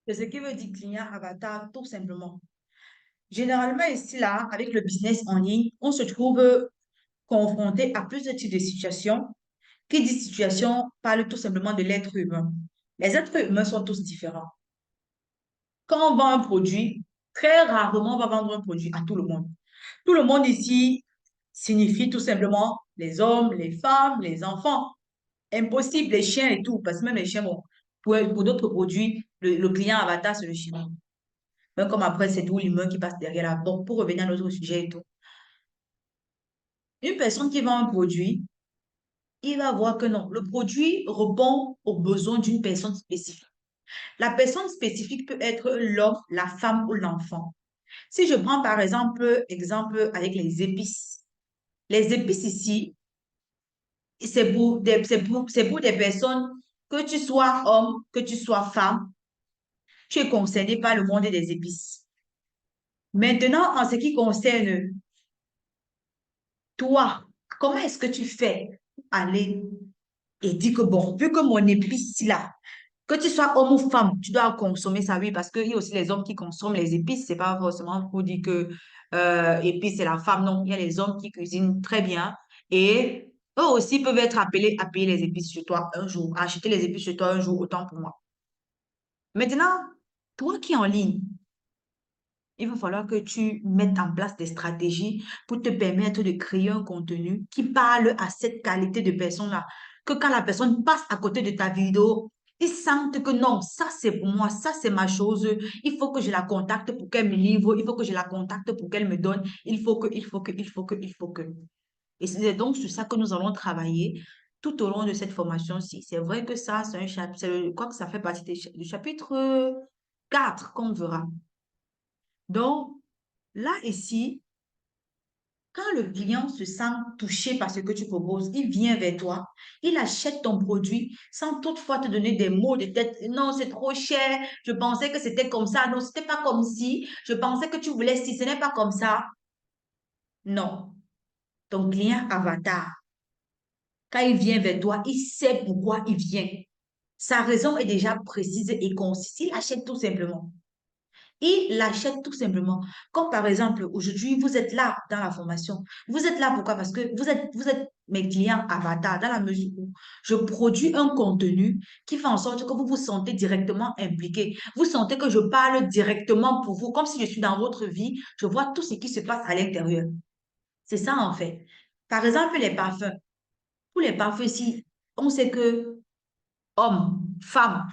C'est ce qui veut dire client avatar, tout simplement. Généralement, ici, là, avec le business en ligne, on se trouve confronté à plusieurs types de situations. Qui dit situation parle tout simplement de l'être humain. Les êtres humains sont tous différents. Quand on vend un produit, très rarement on va vendre un produit à tout le monde. Tout le monde ici signifie tout simplement les hommes, les femmes, les enfants. Impossible, les chiens et tout, parce que même les chiens, bon, pour d'autres produits, le client avatar, c'est le chien. Même comme après, c'est tout l'humain qui passe derrière là. Bon, pour revenir à notre sujet et tout. Une personne qui vend un produit, il va voir que non, le produit répond aux besoins d'une personne spécifique. La personne spécifique peut être l'homme, la femme ou l'enfant. Si je prends par exemple avec les épices. Les épices ici, c'est pour des personnes, que tu sois homme, que tu sois femme, tu es concerné par le monde des épices. Maintenant, en ce qui concerne toi, comment est-ce que tu fais pour aller et dire que bon, vu que mon épice là, que tu sois homme ou femme, tu dois consommer ça, oui, parce qu'il y a aussi les hommes qui consomment les épices. C'est pas forcément pour dire que épices, c'est la femme. Non, il y a les hommes qui cuisinent très bien et eux aussi peuvent être appelés à payer les épices chez toi un jour, à acheter les épices chez toi un jour, autant pour moi. Maintenant, toi qui es en ligne, il va falloir que tu mettes en place des stratégies pour te permettre de créer un contenu qui parle à cette qualité de personne-là. Que quand la personne passe à côté de ta vidéo, ils sentent que non, ça c'est pour moi, ça c'est ma chose. Il faut que je la contacte pour qu'elle me livre, il faut que je la contacte pour qu'elle me donne, il faut que. Et c'est donc sur ça que nous allons travailler tout au long de cette formation-ci. C'est vrai que ça, c'est un chapitre, je crois que ça fait partie du chapitre 4 qu'on verra. Donc, là, ici, quand le client se sent touché par ce que tu proposes, il vient vers toi, il achète ton produit sans toutefois te donner des mots de tête. Non, c'est trop cher. Je pensais que c'était comme ça. Non, c'était pas comme si. Je pensais que tu voulais si. Ce n'est pas comme ça. Non. Ton client avatar, quand il vient vers toi, il sait pourquoi il vient. Sa raison est déjà précise et concise. Il achète tout simplement. Il l'achète tout simplement. Comme par exemple, aujourd'hui, vous êtes là dans la formation. Vous êtes là pourquoi? Parce que vous êtes mes clients avatar dans la mesure où je produis un contenu qui fait en sorte que vous vous sentez directement impliqué. Vous sentez que je parle directement pour vous, comme si je suis dans votre vie. Je vois tout ce qui se passe à l'intérieur. C'est ça en fait. Par exemple, les parfums. Pour les parfums, si on sait que hommes, femmes,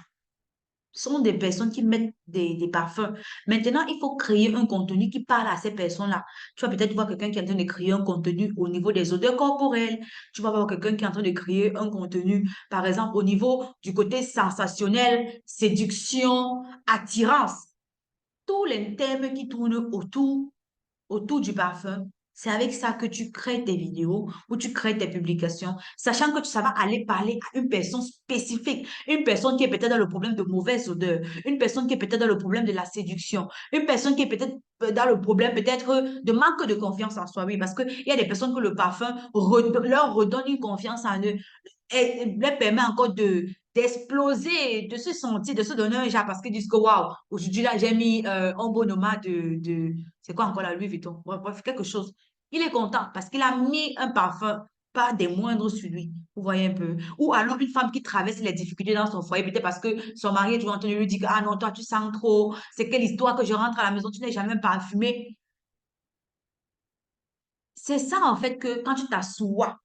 sont des personnes qui mettent des parfums. Maintenant, il faut créer un contenu qui parle à ces personnes-là. Tu vas peut-être voir quelqu'un qui est en train de créer un contenu au niveau des odeurs corporelles. Tu vas voir quelqu'un qui est en train de créer un contenu, par exemple, au niveau du côté sensationnel, séduction, attirance. Tous les thèmes qui tournent autour du parfum, c'est avec ça que tu crées tes vidéos ou tu crées tes publications, sachant que ça va aller parler à une personne spécifique, une personne qui est peut-être dans le problème de mauvaise odeur, une personne qui est peut-être dans le problème de la séduction, une personne qui est peut-être dans le problème peut-être de manque de confiance en soi, oui, parce qu'il y a des personnes que le parfum leur redonne une confiance en eux et leur permet encore d'exploser, de se sentir, de se donner un genre parce qu'ils disent que waouh, aujourd'hui là, j'ai mis un bon nomade c'est quoi encore la Louis Vuitton? Bref, bref, quelque chose. Il est content parce qu'il a mis un parfum, pas des moindres sur lui. Vous voyez un peu. Ou alors une femme qui traverse les difficultés dans son foyer, peut-être parce que son mari est toujours en train de lui dire que, ah non, toi tu sens trop, c'est quelle histoire que je rentre à la maison, tu n'es jamais parfumé. C'est ça en fait que quand tu t'assois,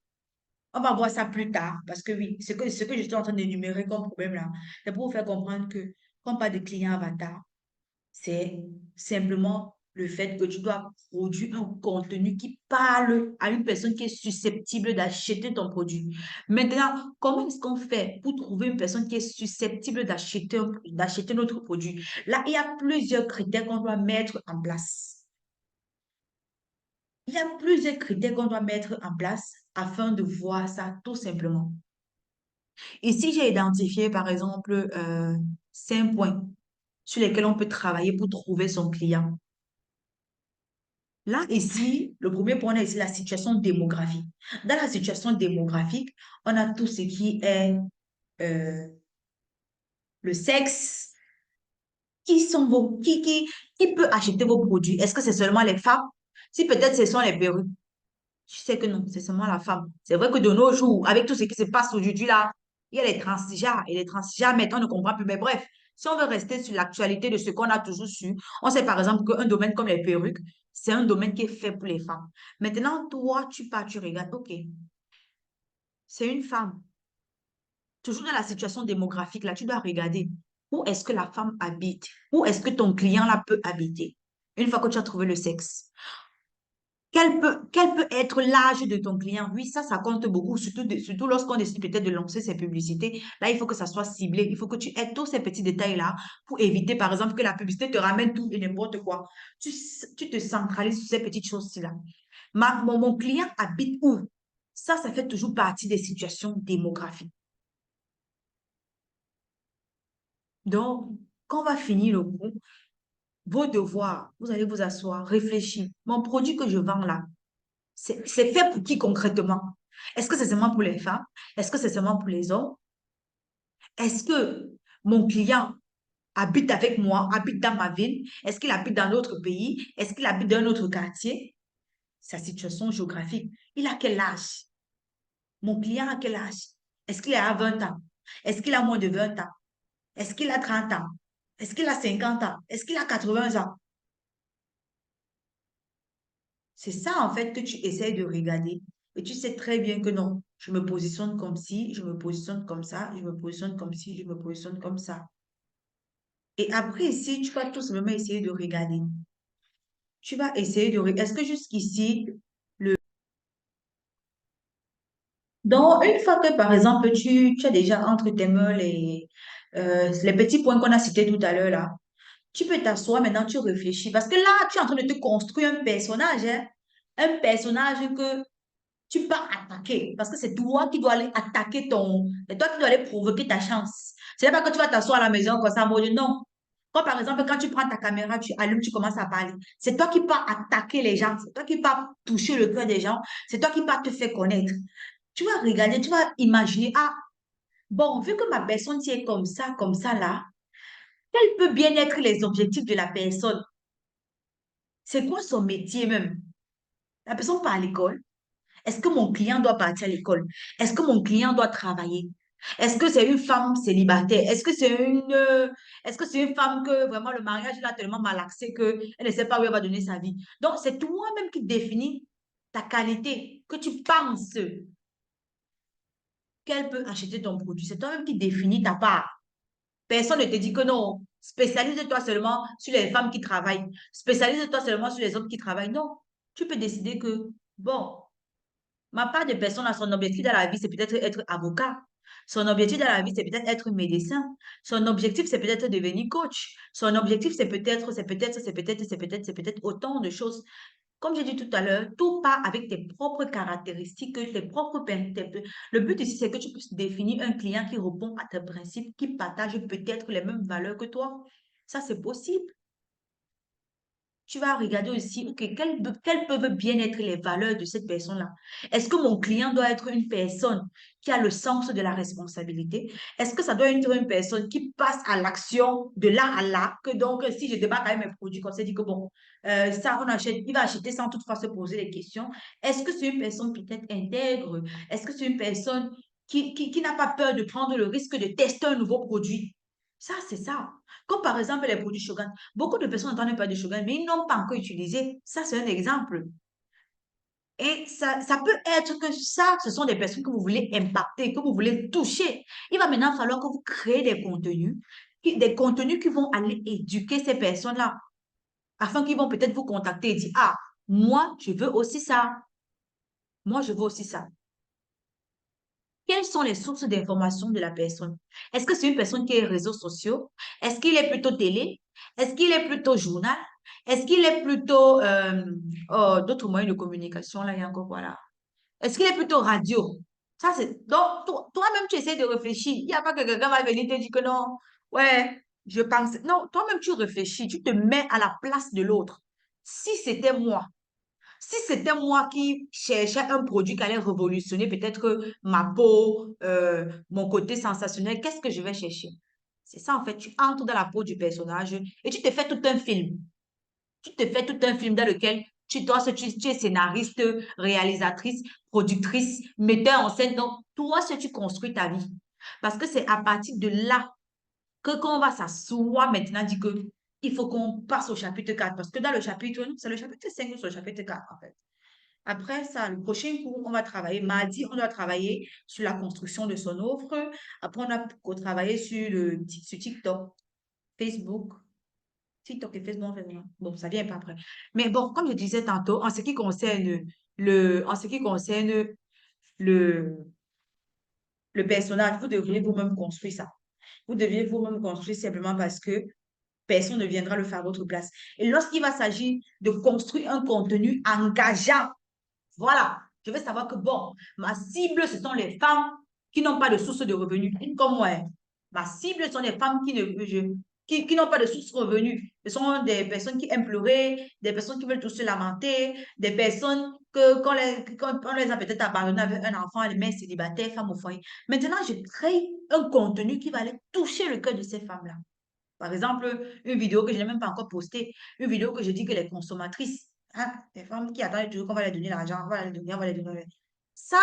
on va voir ça plus tard, parce que oui, ce que je suis en train d'énumérer comme problème là, c'est pour vous faire comprendre que, quand on parle de client avatar, c'est simplement le fait que tu dois produire un contenu qui parle à une personne qui est susceptible d'acheter ton produit. Maintenant, comment est-ce qu'on fait pour trouver une personne qui est susceptible d'acheter notre produit? Là, il y a plusieurs critères qu'on doit mettre en place. Il y a plusieurs critères qu'on doit mettre en place afin de voir ça tout simplement. Ici, j'ai identifié, par exemple, 5 points sur lesquels on peut travailler pour trouver son client. Là, ici, le premier point, c'est la situation démographique. Dans la situation démographique, on a tout ce qui est euh, le sexe, Qui peut acheter vos produits? Est-ce que c'est seulement les femmes? Si peut-être ce sont les perruques. Je sais que non, c'est seulement la femme. C'est vrai que de nos jours, avec tout ce qui se passe aujourd'hui là, il y a les transgenres et les transgenres, maintenant on ne comprend plus. Mais bref, si on veut rester sur l'actualité de ce qu'on a toujours su, on sait par exemple qu'un domaine comme les perruques, c'est un domaine qui est fait pour les femmes. Maintenant, toi, tu pars, tu regardes, ok, c'est une femme. Toujours dans la situation démographique là, tu dois regarder où est-ce que la femme habite, où est-ce que ton client là peut habiter. Une fois que tu as trouvé le sexe. Quel peut être l'âge de ton client? Oui, ça compte beaucoup, surtout lorsqu'on décide peut-être de lancer ces publicités. Là, il faut que ça soit ciblé. Il faut que tu aies tous ces petits détails-là pour éviter, par exemple, que la publicité te ramène tout et n'importe quoi. Tu te centralises sur ces petites choses-là. Mon client habite où? Ça fait toujours partie des situations démographiques. Donc, quand on va finir le cours, vos devoirs, vous allez vous asseoir, réfléchir. Mon produit que je vends là, c'est fait pour qui concrètement? Est-ce que c'est seulement pour les femmes? Est-ce que c'est seulement pour les hommes? Est-ce que mon client habite avec moi, habite dans ma ville? Est-ce qu'il habite dans l'autre pays? Est-ce qu'il habite dans un autre quartier? Sa situation géographique. Il a quel âge? Mon client a quel âge? Est-ce qu'il a 20 ans? Est-ce qu'il a moins de 20 ans? Est-ce qu'il a 30 ans? Est-ce qu'il a 50 ans? Est-ce qu'il a 80 ans? C'est ça, en fait, que tu essayes de regarder. Et tu sais très bien que non, je me positionne comme ci, je me positionne comme ça, je me positionne comme ci, je me positionne comme ça. Et après, ici, tu vas tout simplement essayer de regarder. Tu vas essayer de regarder. Est-ce que jusqu'ici, donc, une fois que, par exemple, tu as déjà entre tes mains les petits points qu'on a cités tout à l'heure là, tu peux t'asseoir maintenant, tu réfléchis. Parce que là, tu es en train de te construire un personnage, hein. Un personnage que tu pars attaquer parce que c'est toi qui dois aller attaquer c'est toi qui dois aller provoquer ta chance. C'est pas que tu vas t'asseoir à la maison comme ça, en mode non. Quand par exemple, quand tu prends ta caméra, tu allumes, tu commences à parler. C'est toi qui pars attaquer les gens, c'est toi qui pars toucher le cœur des gens, c'est toi qui pars te faire connaître. Tu vas regarder, tu vas imaginer, ah, bon, vu que ma personne tient comme ça là, quels peuvent bien être les objectifs de la personne? C'est quoi son métier même? La personne part à l'école. Est-ce que mon client doit partir à l'école? Est-ce que mon client doit travailler? Est-ce que c'est une femme célibataire? Est-ce que c'est une femme que vraiment le mariage l'a tellement malaxé qu'elle ne sait pas où elle va donner sa vie? Donc, c'est toi-même qui définis ta qualité, que tu penses qu'elle peut acheter ton produit. C'est toi-même qui définis ta part. Personne ne te dit que non. Spécialise-toi seulement sur les femmes qui travaillent. Spécialise-toi seulement sur les hommes qui travaillent. Non. Tu peux décider que, bon, ma part de personne a son objectif dans la vie, c'est peut-être être avocat. Son objectif dans la vie, c'est peut-être être médecin. Son objectif, c'est peut-être devenir coach. Son objectif, c'est peut-être autant de choses. Comme j'ai dit tout à l'heure, tout part avec tes propres caractéristiques, le but ici, c'est que tu puisses définir un client qui répond à tes principes, qui partage peut-être les mêmes valeurs que toi. Ça, c'est possible. Tu vas regarder aussi, OK, quelles peuvent bien être les valeurs de cette personne-là. Est-ce que mon client doit être une personne qui a le sens de la responsabilité? Est-ce que ça doit être une personne qui passe à l'action de là à là? Que donc, si je débarque avec mes produits, comme ça, dit que bon, ça, on achète, il va acheter sans toutefois se poser des questions. Est-ce que c'est une personne peut-être intègre? Est-ce que c'est une personne qui n'a pas peur de prendre le risque de tester un nouveau produit? Ça, c'est ça. Comme par exemple les produits Shogun. Beaucoup de personnes entendent parler de Shogun, mais ils n'ont pas encore utilisé. Ça, c'est un exemple. Et ça peut être que ça, ce sont des personnes que vous voulez impacter, que vous voulez toucher. Il va maintenant falloir que vous créez des contenus qui vont aller éduquer ces personnes-là, afin qu'ils vont peut-être vous contacter et dire, ah, moi, je veux aussi ça. Moi, je veux aussi ça. Quelles sont les sources d'information de la personne? Est-ce que c'est une personne qui est réseaux sociaux? Est-ce qu'il est plutôt télé? Est-ce qu'il est plutôt journal? Est-ce qu'il est plutôt d'autres moyens de communication? Là, il y a encore voilà. Est-ce qu'il est plutôt radio? Ça, c'est. Donc, toi-même, tu essaies de réfléchir. Il n'y a pas que quelqu'un va venir te dire que non. Ouais, je pense. Non, toi-même, tu réfléchis. Tu te mets à la place de l'autre. Si c'était moi, si c'était moi qui cherchais un produit qui allait révolutionner peut-être ma peau, mon côté sensationnel, qu'est-ce que je vais chercher? C'est ça, en fait. Tu entres dans la peau du personnage et tu te fais tout un film. Tu te fais tout un film dans lequel tu es scénariste, réalisatrice, productrice, metteur en scène. Donc, toi, si tu construis ta vie. Parce que c'est à partir de là que quand on va s'asseoir maintenant, dit que il faut qu'on passe au chapitre 4. Parce que dans le chapitre, c'est le chapitre 5 ou c'est le chapitre 4, en fait. Après ça, le prochain cours, on va travailler. Mardi, on doit travailler sur la construction de son offre. Après, on a travaillé sur TikTok, Facebook. TikTok et Facebook, bon, ça vient pas après. Mais bon, comme je disais tantôt, en ce qui concerne le, le personnage, vous devriez vous-même construire ça. Vous devriez vous-même construire simplement parce que personne ne viendra le faire à votre place. Et lorsqu'il va s'agir de construire un contenu engageant, voilà, je veux savoir que, bon, ma cible, ce sont les femmes qui n'ont pas de source de revenus, comme moi. Hein. Ma cible, ce sont les femmes qui n'ont pas de source de revenus. Ce sont des personnes qui aiment pleurer, des personnes qui veulent tous se lamenter, des personnes que quand on les a peut-être abandonnées avec un enfant, les mères célibataires, femmes au foyer. Maintenant, je crée un contenu qui va aller toucher le cœur de ces femmes-là. Par exemple, une vidéo que je n'ai même pas encore postée, une vidéo que je dis que les consommatrices, hein, les femmes qui attendent toujours qu'on va leur donner l'argent, on va leur donner, on va leur donner. Ça,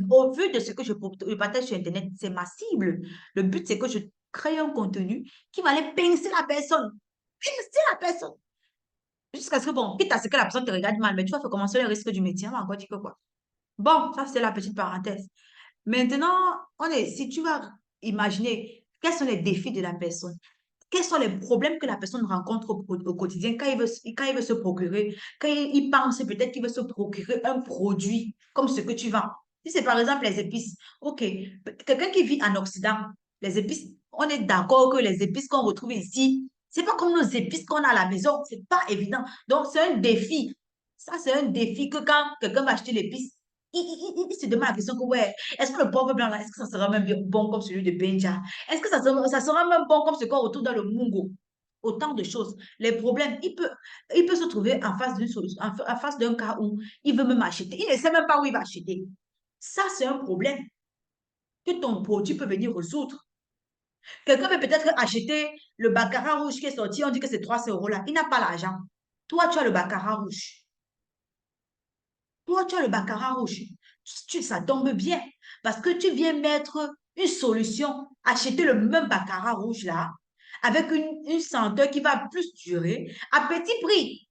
au vu de ce que je partage sur Internet, c'est ma cible. Le but, c'est que je crée un contenu qui va aller pincer la personne. Pincer la personne. Jusqu'à ce que, bon, quitte à ce que la personne te regarde mal, mais tu vas faire commencer le risque du métier. On va encore dire que quoi. Bon, ça, c'est la petite parenthèse. Maintenant, si tu vas imaginer quels sont les défis de la personne, quels sont les problèmes que la personne rencontre au quotidien quand il veut se procurer, quand il pense peut-être qu'il veut se procurer un produit comme ce que tu vends. Si c'est par exemple les épices, ok, quelqu'un qui vit en Occident, les épices, on est d'accord que les épices qu'on retrouve ici, c'est pas comme nos épices qu'on a à la maison, c'est pas évident. Donc, c'est un défi. Ça, c'est un défi que quand quelqu'un va acheter l'épice, il se demande la question que, ouais, est-ce que le poivre blanc là, est-ce que ça sera même bon comme celui de Benja? Est-ce que ça sera même bon comme ce qu'on retrouve dans le Mungo? Autant de choses. Les problèmes, il peut se trouver en face d'une solution, en face d'un cas où il veut même acheter. Il ne sait même pas où il va acheter. Ça, c'est un problème que ton produit peut venir résoudre. Quelqu'un peut peut-être acheter le baccarat rouge qui est sorti, on dit que c'est 300 euros là. Il n'a pas l'argent. Toi, tu as le baccarat rouge. Toi, tu as le baccarat rouge. Ça tombe bien parce que tu viens mettre une solution, acheter le même baccarat rouge là, avec une senteur qui va plus durer, à petit prix.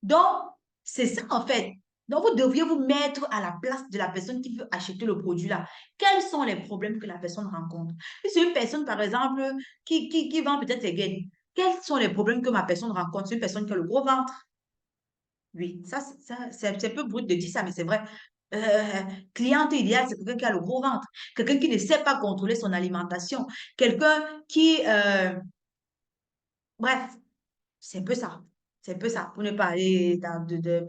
Donc, c'est ça en fait. Donc, vous devriez vous mettre à la place de la personne qui veut acheter le produit là. Quels sont les problèmes que la personne rencontre? Si c'est une personne, par exemple, qui vend peut-être les gaines, quels sont les problèmes que ma personne rencontre? C'est une personne qui a le gros ventre. Oui, c'est un peu brut de dire ça, mais c'est vrai. Cliente idéale, c'est quelqu'un qui a le gros ventre, quelqu'un qui ne sait pas contrôler son alimentation, quelqu'un qui, bref, c'est un peu ça. C'est un peu ça, pour ne pas aller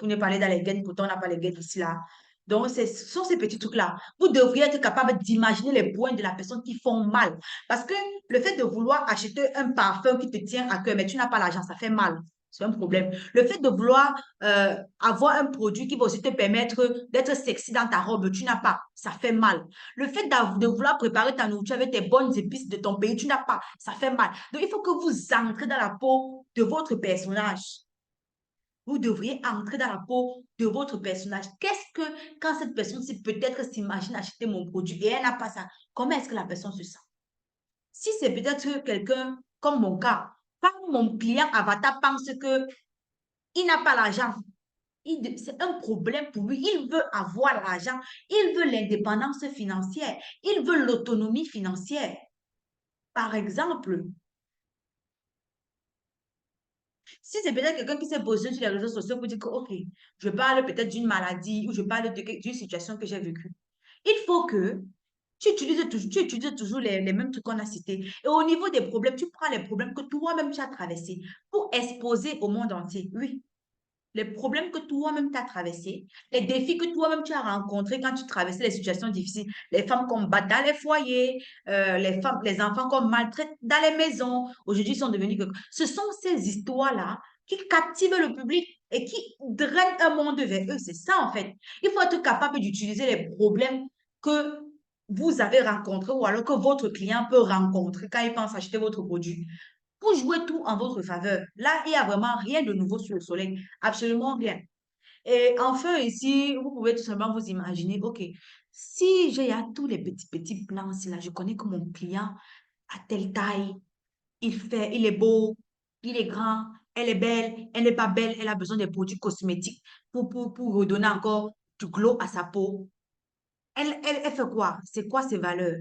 pour ne pas aller dans les gaines, pourtant on n'a pas les gaines ici, là. Donc, ce sont ces petits trucs-là. Vous devriez être capable d'imaginer les points de la personne qui font mal. Parce que le fait de vouloir acheter un parfum qui te tient à cœur, mais tu n'as pas l'argent, ça fait mal. C'est un problème. Le fait de vouloir avoir un produit qui va aussi te permettre d'être sexy dans ta robe, tu n'as pas, ça fait mal. Le fait de vouloir préparer ta nourriture avec tes bonnes épices de ton pays, tu n'as pas, ça fait mal. Donc, il faut que vous entrez dans la peau de votre personnage. Vous devriez entrer dans la peau de votre personnage. Qu'est-ce que, quand cette personne peut-être s'imagine acheter mon produit et elle n'a pas ça, comment est-ce que la personne se sent? Si c'est peut-être quelqu'un comme mon cas, quand mon client avatar pense que il n'a pas l'argent, c'est un problème pour lui. Il veut avoir l'argent, il veut l'indépendance financière, il veut l'autonomie financière. Par exemple, si c'est peut-être quelqu'un qui s'est posé sur les réseaux sociaux pour dire que, OK, je parle peut-être d'une maladie ou je parle d'une situation que j'ai vécue, il faut que tu utilises toujours les mêmes trucs qu'on a cités. Et au niveau des problèmes, tu prends les problèmes que toi-même tu as traversés pour exposer au monde entier. Oui, les problèmes que toi-même tu as traversés, les défis que toi-même tu as rencontrés quand tu traversais les situations difficiles, les femmes qu'on bat dans les foyers, les enfants qu'on maltraite dans les maisons, aujourd'hui ils sont devenus que... Ce sont ces histoires-là qui captivent le public et qui drainent un monde vers eux. C'est ça en fait. Il faut être capable d'utiliser les problèmes que vous avez rencontré ou alors que votre client peut rencontrer quand il pense acheter votre produit. Vous jouez tout en votre faveur. Là, il n'y a vraiment rien de nouveau sur le soleil. Absolument rien. Et enfin, ici, vous pouvez tout simplement vous imaginer, OK, si j'ai à tous les petits plans ici, là, je connais que mon client a telle taille, il est beau, il est grand, elle est belle, elle n'est pas belle, elle a besoin des produits cosmétiques pour redonner encore du glow à sa peau. Elle fait quoi? C'est quoi ses valeurs?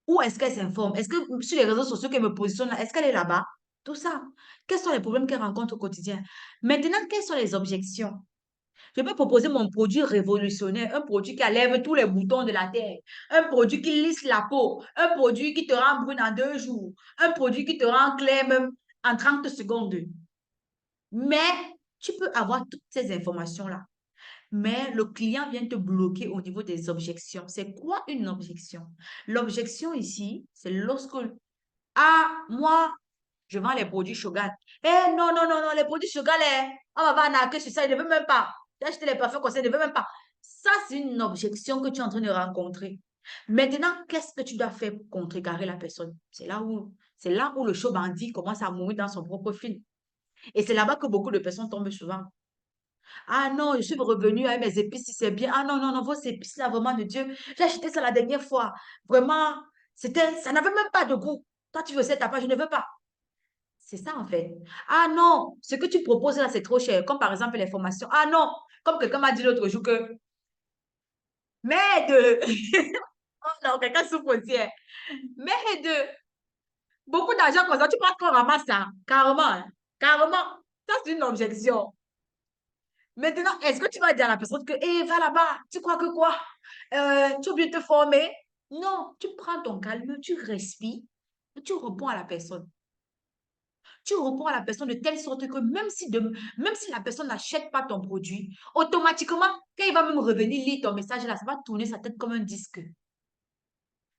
Où est-ce qu'elle s'informe? Est-ce que sur les réseaux sociaux qu'elle me positionne là, est-ce qu'elle est là-bas? Tout ça. Quels sont les problèmes qu'elle rencontre au quotidien? Maintenant, quelles sont les objections? Je peux proposer mon produit révolutionnaire, un produit qui enlève tous les boutons de la terre, un produit qui lisse la peau, un produit qui te rend brune en 2 jours, un produit qui te rend clair même en 30 secondes. Mais tu peux avoir toutes ces informations-là. Mais le client vient te bloquer au niveau des objections. C'est quoi une objection? L'objection ici, c'est lorsque, ah, moi, je vends les produits Shogun. Eh, non, non, non, non, les produits Shogun, on va pas arnaquer sur ça, il ne veut même pas. J'ai acheté les parfums comme ça, il ne veut même pas. Ça, c'est une objection que tu es en train de rencontrer. Maintenant, qu'est-ce que tu dois faire pour contrecarrer la personne? C'est là où le show bandit commence à mourir dans son propre film. Et c'est là-bas que beaucoup de personnes tombent souvent. Ah non, je suis revenue avec mes épices, si c'est bien. Ah non, non, non, vos épices là, vraiment de Dieu. J'ai acheté ça la dernière fois. Vraiment, ça n'avait même pas de goût. Toi, tu veux cette page, je ne veux pas. C'est ça, en fait. Ah non, ce que tu proposes là, c'est trop cher. Comme par exemple les formations. Ah non, comme quelqu'un m'a dit l'autre jour que, mais de... Oh non, quelqu'un souffre aussi, hein. Mais de... Beaucoup d'argent comme ça, tu penses qu'on ramasse ça? Carrément, hein. Carrément. Ça, c'est une objection. Maintenant, est-ce que tu vas dire à la personne que, hé, va là-bas, tu crois que quoi? Tu as oublié de te former? Non, tu prends ton calme, tu respires, et tu réponds à la personne. Tu réponds à la personne de telle sorte que même si la personne n'achète pas ton produit, automatiquement, quand il va même revenir lire ton message là, ça va tourner sa tête comme un disque.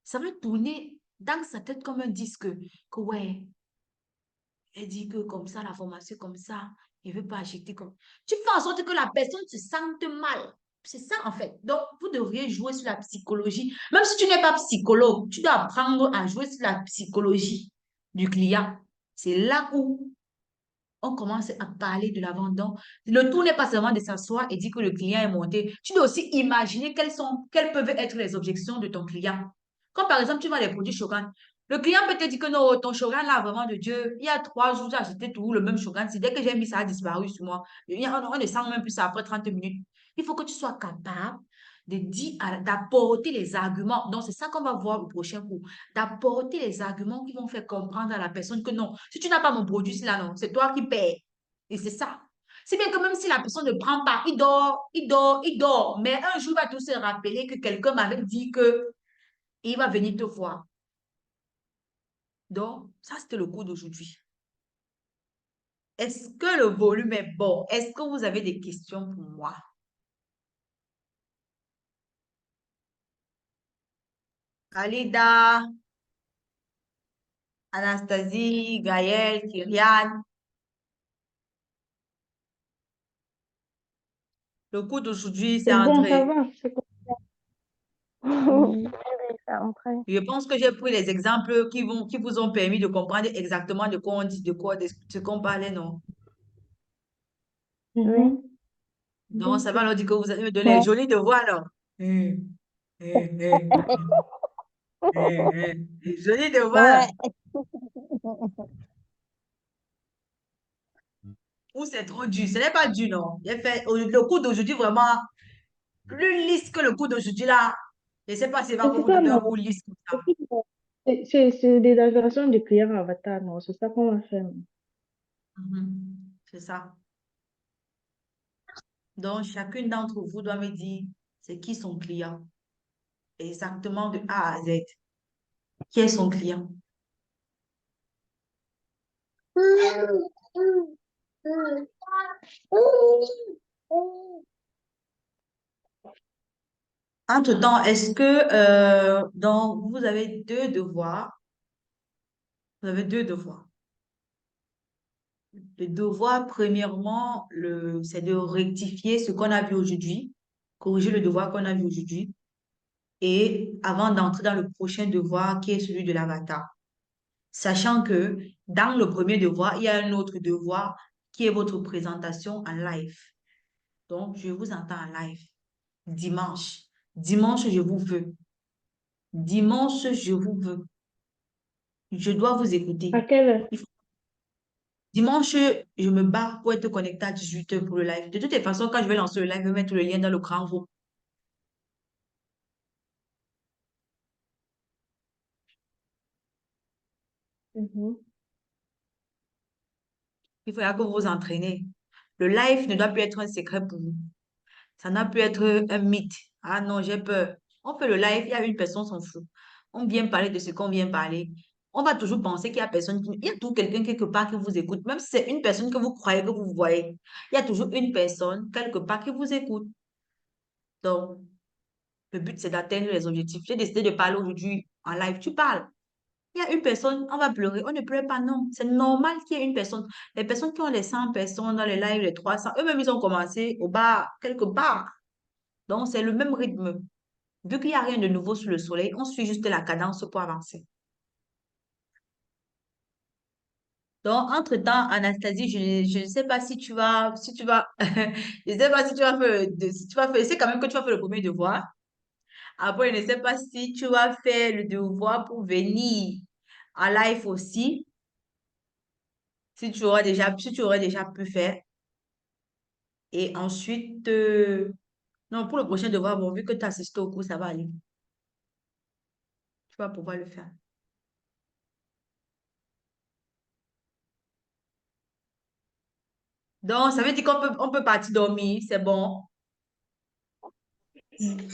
Ça va tourner dans sa tête comme un disque. Que ouais, elle dit que comme ça, la formation comme ça, il ne veut pas acheter comme... Tu fais en sorte que la personne se sente mal. C'est ça, en fait. Donc, vous devriez jouer sur la psychologie. Même si tu n'es pas psychologue, tu dois apprendre à jouer sur la psychologie du client. C'est là où on commence à parler de la vente. Donc, le tout n'est pas seulement de s'asseoir et dire que le client est monté. Tu dois aussi imaginer quelles peuvent être les objections de ton client. Comme par exemple, tu vends les produits Shogun. Le client peut te dire que non, ton Shogun là, vraiment de Dieu, il y a 3 jours, j'ai acheté tout le même Shogun. C'est dès que j'ai mis ça, a disparu sur moi. On ne sent même plus ça après 30 minutes. Il faut que tu sois capable de dire, d'apporter les arguments. Donc, c'est ça qu'on va voir au prochain cours, d'apporter les arguments qui vont faire comprendre à la personne que non, si tu n'as pas mon produit, c'est là, non, c'est toi qui paies. Et c'est ça. C'est bien que même si la personne ne prend pas, il dort, il dort, il dort. Mais un jour, il va tout se rappeler que quelqu'un m'avait dit que il va venir te voir. Donc, ça, c'était le cours d'aujourd'hui. Est-ce que le volume est bon? Est-ce que vous avez des questions pour moi? Alida, Anastasie, Gaëlle, Kyrian. Le cours d'aujourd'hui, c'est C'est bon, ça entré. va. C'est bon. Oui, oui, ça entré. Je pense que j'ai pris les exemples qui vous ont permis de comprendre exactement de quoi on dit, de ce qu'on parlait, non? Oui. Donc, ça va leur dire que vous allez me donner Ouais. joli devoir, non? Hum, Joli devoir. Ouais. Ou c'est trop dur. Ce n'est pas dur, non? J'ai fait le cours d'aujourd'hui vraiment plus lisse que le cours d'aujourd'hui là. Je ne sais pas s'il va Mais encore c'est vous ça, donner non. un cours lisse comme ça. C'est des aggregations de clients avatar, non. C'est ça qu'on va faire. C'est ça. Donc, chacune d'entre vous doit me dire c'est qui son client. Exactement de A à Z. Qui est son client? Entre-temps, est-ce que donc vous avez deux devoirs? Vous avez deux devoirs. Le devoir, premièrement, c'est de rectifier ce qu'on a vu aujourd'hui, corriger le devoir qu'on a vu aujourd'hui. et avant d'entrer dans le prochain devoir qui est celui de l'avatar. Sachant que dans le premier devoir, il y a un autre devoir qui est votre présentation en live. Donc, je vous entends en live dimanche. Dimanche, je vous veux. Dimanche, je vous veux. Je dois vous écouter. À quelle heure? Il faut- Dimanche, je me bats pour être connecté à 18 h pour le live. De toutes les façons, quand je vais lancer le live, je vais mettre le lien dans le grand groupe. Mhm. Il faudra que vous vous entraînez. Le live ne doit plus être un secret pour vous. Ça n'a pu être un mythe. Ah non, j'ai peur. On fait le live, il y a une personne s'en fout. On vient parler de ce qu'on vient parler. On va toujours penser qu'il y a personne qui... Il y a toujours quelqu'un quelque part qui vous écoute. Même si c'est une personne que vous croyez que vous voyez. Il y a toujours une personne quelque part qui vous écoute. Donc, le but, c'est d'atteindre les objectifs. J'ai décidé de parler aujourd'hui en live. Tu parles. Il y a une personne, on va pleurer. On ne pleure pas, non. C'est normal qu'il y ait une personne. Les personnes qui ont les 100 personnes dans les lives, les 300, eux-mêmes, ils ont commencé au bar, quelque part. Donc, c'est le même rythme. Vu qu'il n'y a rien de nouveau sous le soleil, on suit juste la cadence pour avancer. Donc, entre-temps, Anastasie, je ne sais pas si tu vas, je ne sais pas si tu vas faire, si tu vas faire, c'est quand même que tu vas faire le premier devoir. Après, je ne sais pas si tu vas faire le devoir pour venir en live aussi, si tu aurais déjà pu faire. Et ensuite, non, pour le prochain devoir, bon, vu que tu as assisté au cours, ça va aller. Tu vas pouvoir le faire. Donc, ça veut dire qu'on peut partir dormir, c'est bon.